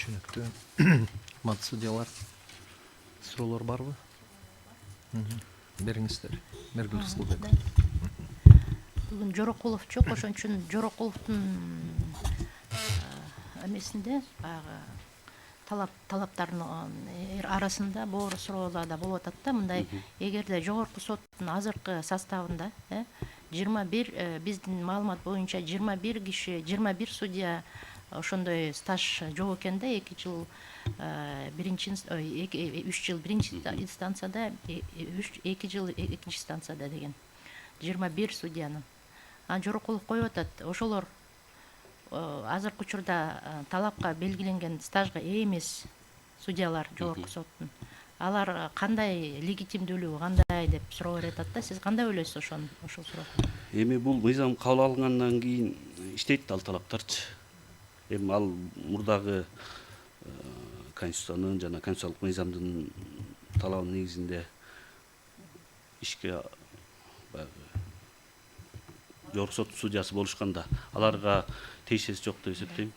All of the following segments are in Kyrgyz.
Түшүнүктүү. Кымбаттуу судьялар, суроолор барбы? Бериңиздер. Мергүл Рыскылбекова. Бүгүн Жорокулов жок, ошон үчүн Жорокуловдун эмесинде баягы талаптардын арасында боор суроолор да болуп атат да. Мындай, эгерде жогорку соттун азыркы составында 21, биздин маалымат боюнча 21 киши, 21 судья ошондой стаж жок экен да, 2 жыл 3 жыл биринчи инстанцияда, 2 жыл экинчи инстанцияда деген 21 судьянын. Жорокулов коюп атат, ошолор азыркы учурда талапка белгиленген стажга ээ эмес судьялар жогорку соттун. Алар кандай легитимдүүлүгү кандай деп суроо берип атат да. Сиз кандай ойлойсуз ошол суроо? Эми бул мыйзам кабыл алынгандан кийин иштейт ал талаптарчы. Эми ал мурдагы конституциянын жана конституциялык мыйзамдын талабынын негизинде ишке жогорку соттун судьясы болушканда аларга тиешеси жок деп эсептейм.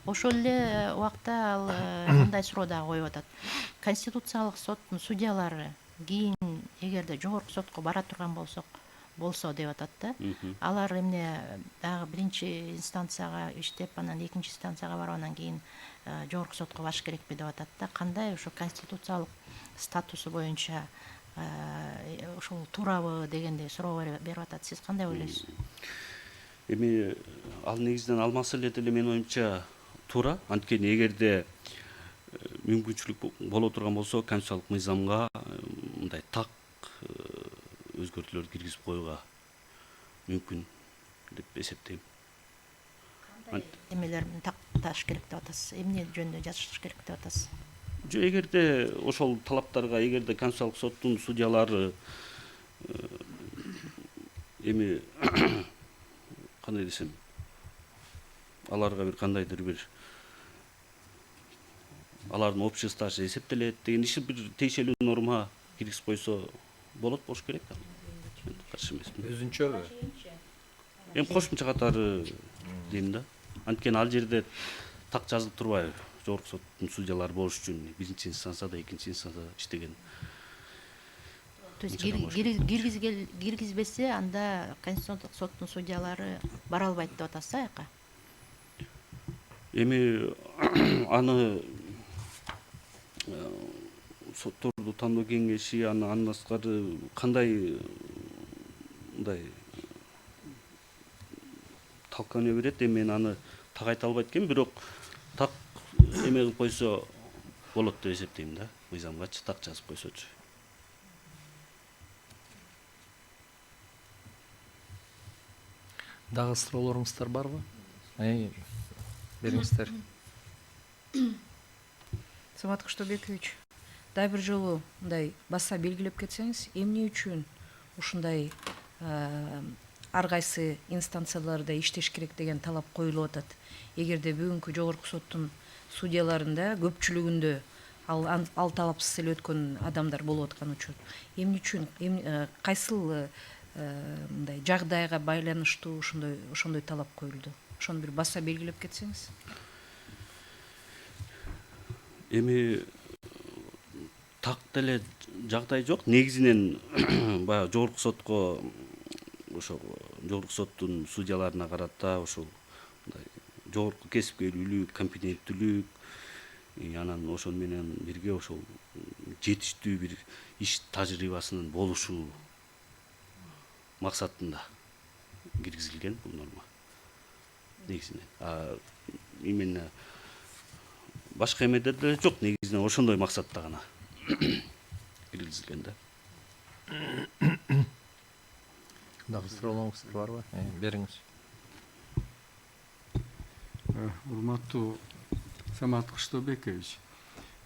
Ошол эле убакта ал мындай суроо дагы коюп атат. Конституциялык соттун судьялары кийин эгерде жогорку сотко бара турган болсо деп атат да. Алар эмне дагы биринчи инстанцияга иштеп, анан экинчи инстанцияга барып, анан кийин жогорку сотко барыш керекпи деп атат да. Кандай ошо конституциялык статусу боюнча ошол туурабы дегендей суроо берип атат. Сиз кандай ойлойсуз? Эми ал негизинен ал маселе деле менин оюмча туура. Анткени эгерде мүмкүнчүлүк боло турган болсо, конституциялык мыйзамга мындай так өзгөртүүлөрдү киргизип коюуга мүмкүн деп эсептейм. Эмелерин такташ керек деп атасыз? Эмне жөнүндө жазыш керек деп атасыз? Эгерде ошол талаптарга, эгерде конституциялык соттун судьялары эми кандай десем, аларга бир кандайдыр бир алардын общий стажы эсептелет деген иши бир тиешелүү норма киргизип койсо болот болуш керек. Мен каршы эмесмин. Өзүнчөбү? Эми кошумча катары дейм да. Анткени ал жерде так жазылып турбайбы? Жогорку соттун судьялары болуш үчүн биринчи инстанцияда, экинчи инстанцияда иштеген. То есть киргизбесе, анда конституциялык соттун судьялары бара албайт деп атасыз аяка? Эми аны сотторду тандоо кеңеши, андан сырткары кандай мындай талканыя берет, эми мен аны так айта албайт экенмин, бирок так эме кылып койсо болот деп эсептейм да, мыйзамгачы так жазып койсочу. Дагы суроолоруңуздар барбы? Бериңиздер. Самат Кыштыбекович, дагы бир жолу мындай баса белгилеп кетсеңиз, эмне үчүн ушундай ар кайсы инстанцияларда иштеш керек деген талап коюлуп атат? Эгерде бүгүнкү жогорку соттун судьяларында көпчүлүгүндө ал талапсыз эле өткөн адамдар болуп аткан үчүн, эмне үчүн, кайсыл мындай жагдайга байланыштуу ошондой талап коюлду? Ошону бир баса белгилеп кетсеңиз. Эми так деле жагдай жок. Негизинен баягы жогорку сотко, ошо жогорку соттун судьяларына карата ошол мындай жогорку кесипкейлүүлүк, компетенттүүлүк, анан ошону менен бирге ошол жетиштүү бир иш тажрыйбасынын болушу максатында киргизилген бул норма. Негизинен. Именно башка эмеде деле жок, негизинен ошондой максатта гана киргизилген да. Дагы суроолоруңуздар барбы? Бериңиз. Урматтуу Самат Кыштыбекович,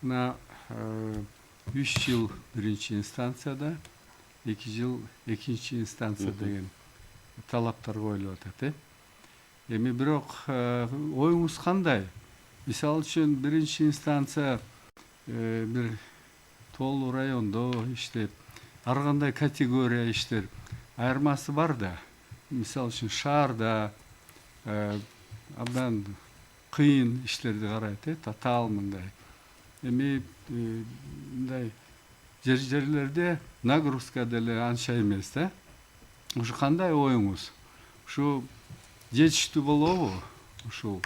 мына 3 жыл биринчи инстанцияда, 2 жыл экинчи инстанцияда деген талаптар коюлуп атат. Эми бирок оюңуз кандай? Мисалы үчүн биринчи инстанция бир тоолуу райондо иштеп, ар кандай категория иштер айырмасы бар да. Мисалы үчүн шаарда абдан кыйын иштерди карайт, татаал мындай. Эми мындай жерлерде нагрузка деле анча эмес да. Ушу кандай оюңуз? Ушу жетиштүү болобу? Ушул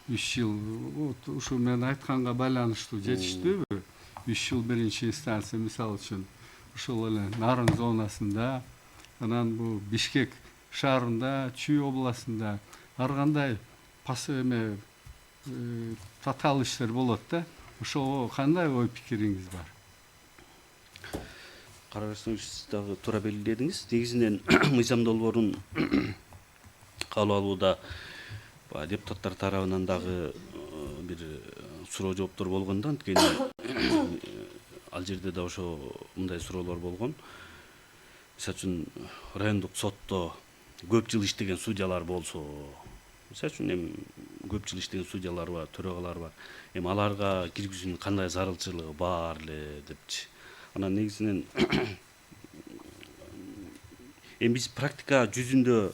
3 жыл, ушу мен айтканга байланыштуу жетиштүүбү? 3 жыл биринчи инстанция мисалы үчүн ушул эле Нарын зонасында, анан бу Бишкек шаарында, Чүй областында ар кандай эме татаал иштер болот да. Ошого кандай ой пикириңиз бар? Карабастан сиз дагы туура белгиледиңиз. Негизинен мыйзам долбоорун кабыл алууда депутаттар тарабынан дагы бир суроо жооптор болгондо, анткени ал жерде да ошо мындай суроолор болгон. Мисалы үчүн райондук сотто көп жыл иштеген судьялар болсо, мисалы үчүн эми көп жыл иштеген судьялар бар, төрагалар бар. Эми аларга киргизүүнүн кандай зарылчылыгы бар эле депчи. Анан негизинен эми биз практика жүзүндө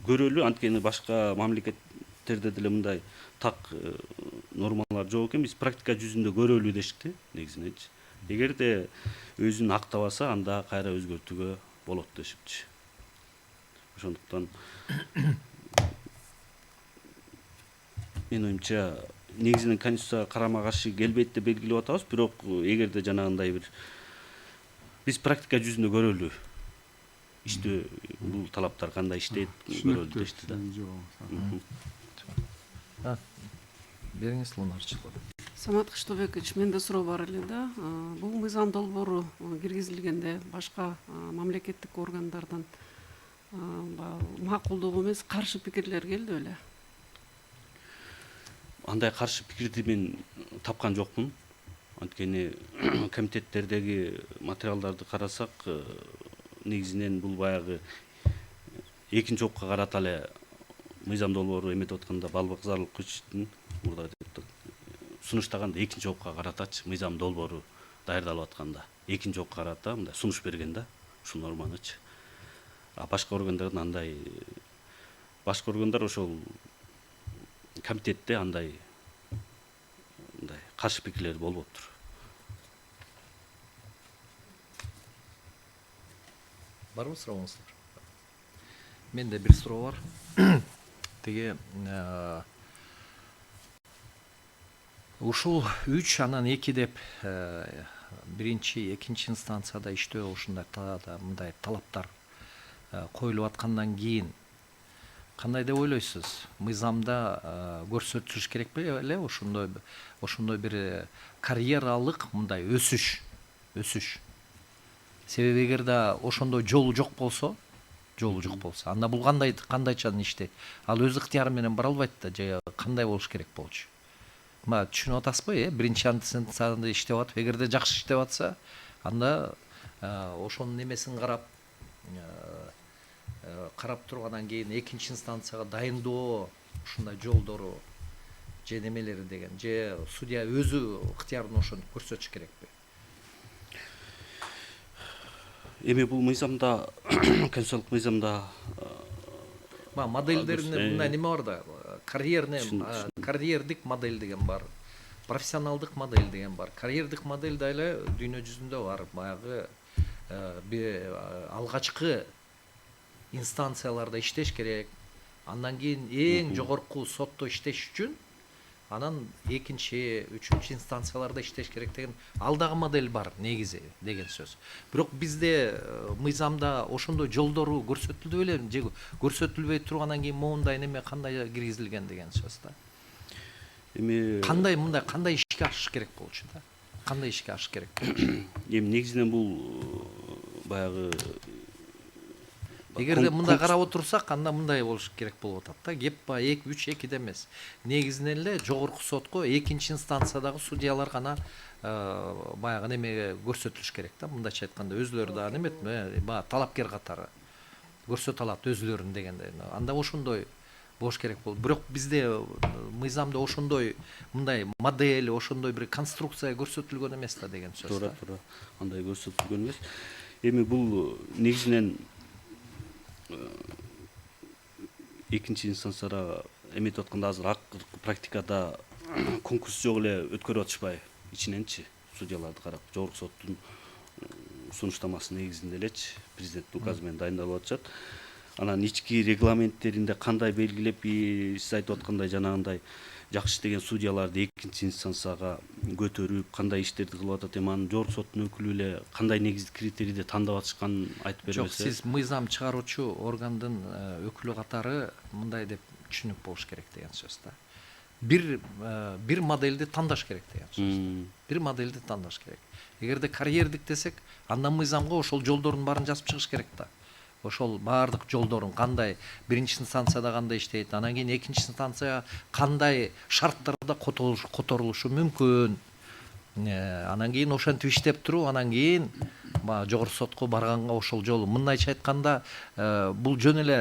көрөлү, анткени башка мамлекеттерде деле мындай так нормалар жок экен. Биз практика жүзүндө көрөлү дешикти негизиненчи. Эгерде өзүн актабаса, анда кайра өзгөртүүгө болот дешипчи. Ошондуктан мен оюмча негизинен конституцияга карама каршы келбейт деп белгилеп атабыз, бирок эгерде жанагындай бир биз практика жүзүндө көрөлү. Иштөө бул талаптар кандай иштейт көрөлү дешти да. Бериңиз, Лунарчы. Самат Кыштыбекович, менде суроо бар эле да. Бул мыйзам долбоору киргизилгенде башка мамлекеттик органдардан макулдук эмес, каршы пикирлер келди беле? Андай каршы пикирди мен тапкан жокмун. Анткени комитеттердеги материалдарды карасак, негизинен бул баягы экинчи окка карата эле мыйзам долбоору эметип атканда Балбак Зарлык Күчтүн мурда сунуштаганда экинчи окка каратачы мыйзам долбоору даярдалып атканда экинчи окка карата мындай сунуш берген да, ушул норманычы. А башка органдардан андай башка органдар ошол комитетте андай каршы пикирлер болуптур. Барбы сурооңуздар? Менде бир суроо бар. Тиги ушул 3 анан 2 деп биринчи, экинчи инстанцияда иштөө ушундай мындай талаптар коюлуп аткандан кийин кандай деп ойлойсуз? Мыйзамда көрсөтүлүш керек беле ошондой бир карьералык мындай өсүш. Себеби эгерде ошондой жолу жок болсо, анда бул кандайча ишти? Ал өз ыктыяры менен бара албайт да, же кандай болуш керек болчу? Түшүнүп атасызбы? Биринчи инстанцияда иштеп атып, эгерде жакшы иштеп атса, анда ошонун немесин карап тургандан кийин экинчи инстанцияга дайындоо ушундай жолдору же немелери деген, же судья өзү ыктыярын ошону көрсөтүш керекпи? Эми бул мыйзамда конституциялык мыйзамда модельдеринде мындай неме бар да, карьердик модель деген бар, профессионалдык модель деген бар. Карьердик модель да эле дүйнө жүзүндө бар. Баягы алгачкы инстанцияларда иштеш керек, андан кийин эң жогорку сотто иштеш үчүн анан экинчи, үчүнчү инстанцияларда иштеш керек деген ал дагы модель бар негизи деген сөз. Бирок бизде мыйзамда ошондой жолдору көрсөтүлдү беле, же көрсөтүлбөй тургандан кийин моундай неме кандай киргизилген деген сөз да. Эми кандай ишке ашыш керек болчу да? Кандай ишке ашыш керек болчу? Эми негизинен бул баягы Эгерде мындай карап отурсак, анда мындай болуш керек болуп атат да. Кеп 2-3-2 эмес. Негизинен эле жогорку сотко экинчи инстанциядагы судьялар гана баягы немеге көрсөтүлүш керек да. Мындайча айтканда өзүлөрү да неме баягы талапкер катары көрсөтө алат өзүлөрүн дегенде. Анда ошондой болуш керек болду. Бирок бизде мыйзамда ошондой мындай модель, ошондой бир конструкция көрсөтүлгөн эмес да деген сөз. Туура. Андай көрсөтүлгөн эмес. Эми бул негизинен экинчи инстанцияда эметип атканда азыр акыркы практикада конкурс жок эле өткөрүп атышпайбы ичиненчи судьяларды карап жогорку соттун сунуштамасы негизинде элечи президенттин указы менен дайындалып атышат. Анан ички регламенттеринде кандай белгилеп, сиз айтып аткандай жанагындай жакшы иштеген судьяларды экинчи инстанцияга көтөрүп кандай иштерди кылып атат, эми анын жогорку соттун өкүлү эле кандай негизги критерийде тандап атышканын айтып бербесе. Жок, сиз мыйзам чыгаруучу органдын өкүлү катары мындай деп түшүнүк болуш керек деген сөз да. Бир модельди тандаш керек деген сөз. Бир модельди тандаш керек. Эгерде карьердик десек, анда мыйзамга ошол жолдордун баарын жазып чыгыш керек да. Ошол баардык жолдорун кандай биринчи инстанцияда кандай иштейт, анан кийин экинчи инстанция кандай шарттарда которулушу мүмкүн. Анан кийин ошентип иштеп туруп, анан кийин жогорку сотко барганга ошол жолу мындайча айтканда бул жөн эле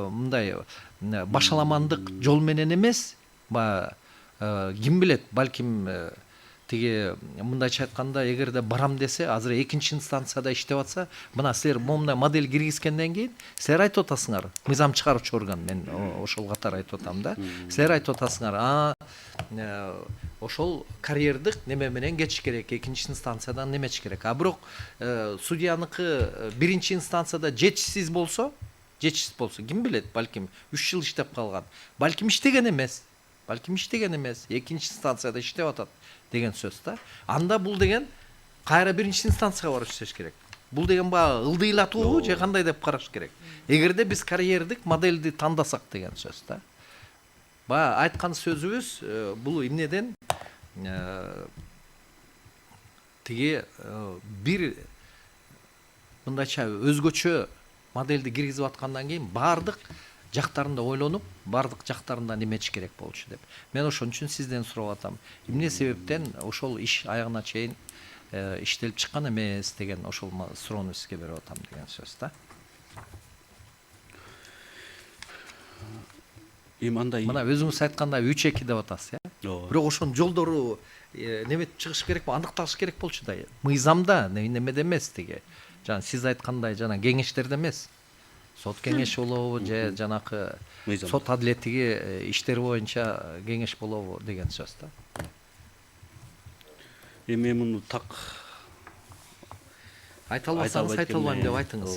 мындай башаламандык жол менен эмес. Ким билет, балким тиги мындайча айтканда эгерде барам десе, азыр экинчи инстанцияда иштеп атса, мына силер момундай модель киргизгенден кийин силер айтып атасыңар, мыйзам чыгаруучу орган, мен ошол катары айтып атам да. Силер айтып атасыңар, ошол карьердик неме менен кетиш керек, экинчи инстанциядан немечиш керек. А бирок судьяныкы биринчи инстанцияда жетишсиз болсо, ким билет, балким 3 жыл иштеп калган, балким иштеген эмес, экинчи инстанцияда иштеп атат деген сөз да. Анда бул деген кайра биринчи инстанцияга барып иштеш керек. Бул деген баягы ылдыйлатуу же кандай деп караш керек. Эгерде биз карьердик модельди тандасак деген сөз да. Баягы айткан сөзүбүз бул эмнеден тиги бир мындайча өзгөчө модельди киргизип аткандан кийин баардык жактарында ойлонуп, баардык жактарында неметиш керек болчу деп. Мен ошон үчүн сизден сурап атам. Эмне себептен ошол иш аягына чейин иштелип чыккан эмес деген ошол суроону сизге берип атам деген сөз да. Эми андай Мына өзүңүз айткандай 3-2 деп атасыз, Бирок ошонун жолдору неметип чыгыш керек, андыкталыш керек болчу да. Мыйзамда, немеде эмес тиги. Жана сиз айткандай жана кеңештерде эмес. Сот кеңеши болобу же жанакы сот адилеттиги иштери боюнча кеңеш болобу деген сөз да. Эми муну так Айта албасаңыз айта албайм деп айтыңыз.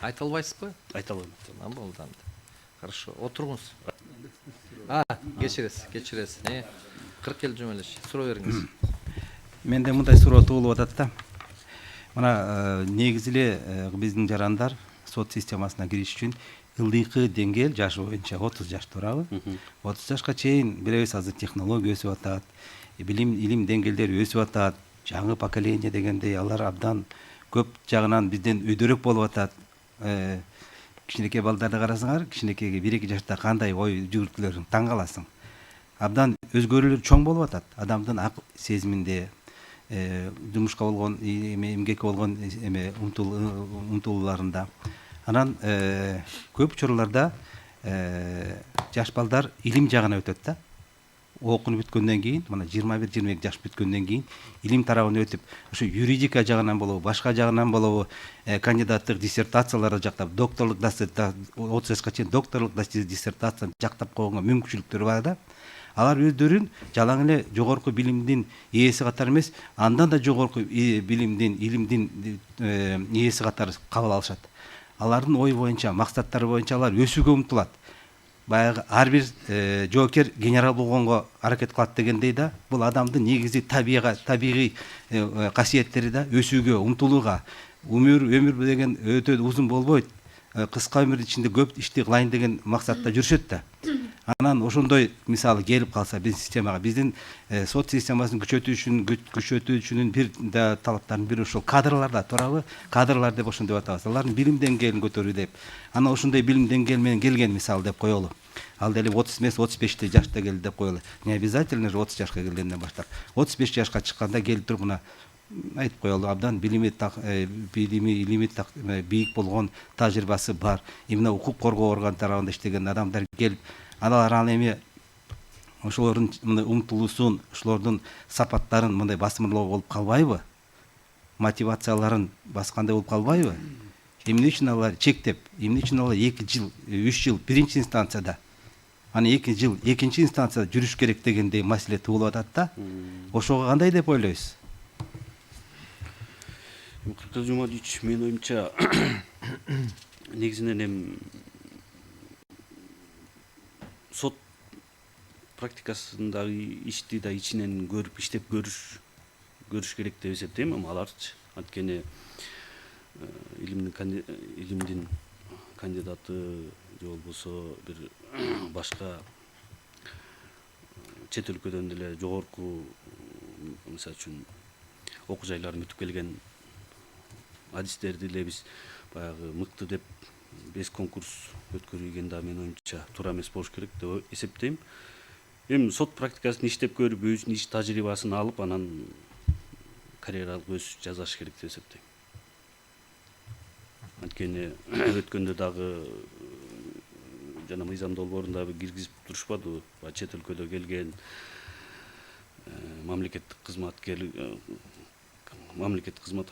Айта албайсызбы? Айта албайм. Болду анда. Хорошо, отуруңуз. Кечиресиз. 40 ел жумелеш. Суроо бериңиз. Менде мындай суроо туулуп атат да. Мына негизи эле биздин жарандар сот системасына кириш үчүн ылдыйкы деңгээл жашы боюнча 30 жаш туурабы? 30 жашка чейин билебиз, азыр технология өсүп атат, илим деңгээлдери өсүп атат, жаңы поколение дегендей алар абдан көп жагынан бизден өйдөрөөк болуп атат. Кичинекей балдарды карасаңар, кичинекейге 1-2 жашта кандай ой жүгүртүүлөрүн таң каласың. Абдан өзгөрүүлөр чоң болуп атат. Адамдын акыл сезиминде, жумушка болгон, эмгекке болгон умтулууларында. Анан көп учурларда жаш балдар илим жагына өтөт да. Окуну бүткөндөн кийин, мына 21-22 жаш бүткөндөн кийин илим тарабына өтүп, ошо юридика жагынан болобу, башка жагынан болобу, кандидаттык диссертацияларды жактап, докторлук 30 жашка чейин докторлук диссертацияны жактап койгонго мүмкүнчүлүктөрү бар да. Алар өздөрүн жалаң эле жогорку билимдин ээси катары эмес, андан да жогорку билимдин, илимдин ээси катары кабыл алышат. Алардын ой боюнча, максаттары боюнча алар өсүүгө умтулат. Баягы ар бир жоокер генерал болгонго аракет кылат дегендей да, бул адамдын негизи табигый касиеттери да, өсүүгө, умтулууга. Өмүр деген өтө узун болбойт. Кыска өмүрдүн ичинде көп ишти кылайын деген максатта жүрүшөт да. Анан ошондой мисалы келип калса биздин системага, биздин сот системасын күчөтүүчүнүн бир да талаптарынын бири ошол кадрларда, туурабы? Кадрлар деп ошондой атабыз. Алардын билим деңгээлин көтөрүү деп. Анан ошондой билим деңгээли менен келген мисалы деп коелу. Ал деле 30 эмес 35 жашта келди деп коелу. Не обязательно же 30 жашка келгенден баштап. 35 жашка чыкканда келип туруп мына айтып коелу, абдан илими бийик болгон тажрыйбасы бар. Именно укук коргоо орган тарабында иштеген адамдар келип, аналар эми ошолордун умтулуусун, ошолордун сапаттарын мындай басымырлоо болуп калбайбы? Мотивацияларын баскандай болуп калбайбы? Эмне үчүн алар чектеп, эмне үчүн алар 2 жыл, 3 жыл биринчи инстанцияда аны 2 жыл экинчи инстанцияда жүрүш керек дегендей маселе туулуп атат да. Ошого кандай деп ойлойсуз? Кыргыз Жумадич, менин оюмча негизинен сот практикасындагы ишти да ичинен көрүп иштеп көрүш керек деп эсептейм аларчы. Анткени илимдин кандидаты же болбосо бир башка чет өлкөдөн деле жогорку мисалы үчүн окуу жайларын бүтүп келген адистерди эле биз баягы мыкты деп бес конкурс өткөрүлгөн да менин оюмча туура эмес болуш керек деп эсептейм. Эми сот практикасын иштеп көрүп, өзүнүн иш тажрыйбасын алып, анан карьералык өсүш жасаш керек деп эсептейм. Анткени өткөндө дагы жана мыйзам долбоорунда киргизип турушпадыбы? Чет өлкөдө келген мамлекеттик кызматка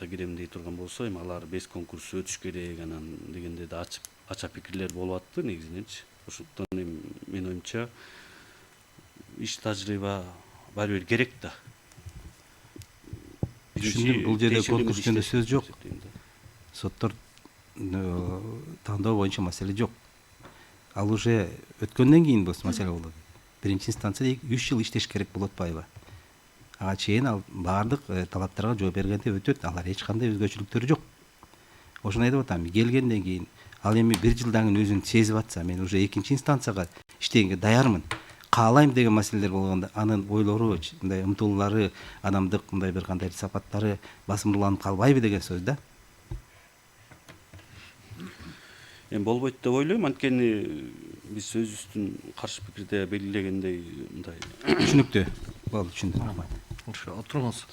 кирем дей турган болсо, эми алар 5 конкурс өтүш керек анан дегенде да ача пикирлер болуп атты негизиненчи. Ошондуктан эми менин оюмча иш тажрыйба баары бир керек да. Түшүндүм, бул жерде конкурс жөнүндө сөз жок. Соттор тандоо боюнча маселе жок. Ал уже өткөндөн кийин бул маселе болот. Биринчи инстанцияда 3 жыл иштеш керек болуп атпайбы? Ага чейин ал баардык талаптарга жооп бергенде өтөт. Алар эч кандай өзгөчөлүктөрү жок. Ошону айтып атам. Келгенден кийин ал эми 1 жылдан кийин өзүн сезип атса, мен уже экинчи инстанцияга иштегенге даярмын, каалайм деген маселелер болгондо, анын ойлору, мындай умтулуулары, адамдык мындай бир кандай сапаттары басымдууланып калбайбы деген сөз да. Эми болбойт деп ойлойм, анткени биз өзүбүздүн каршы пикирде белгилегендей мындай Түшүнүктүү. Болду, түшүндүм. Рахмат. Ошо отуруңуз.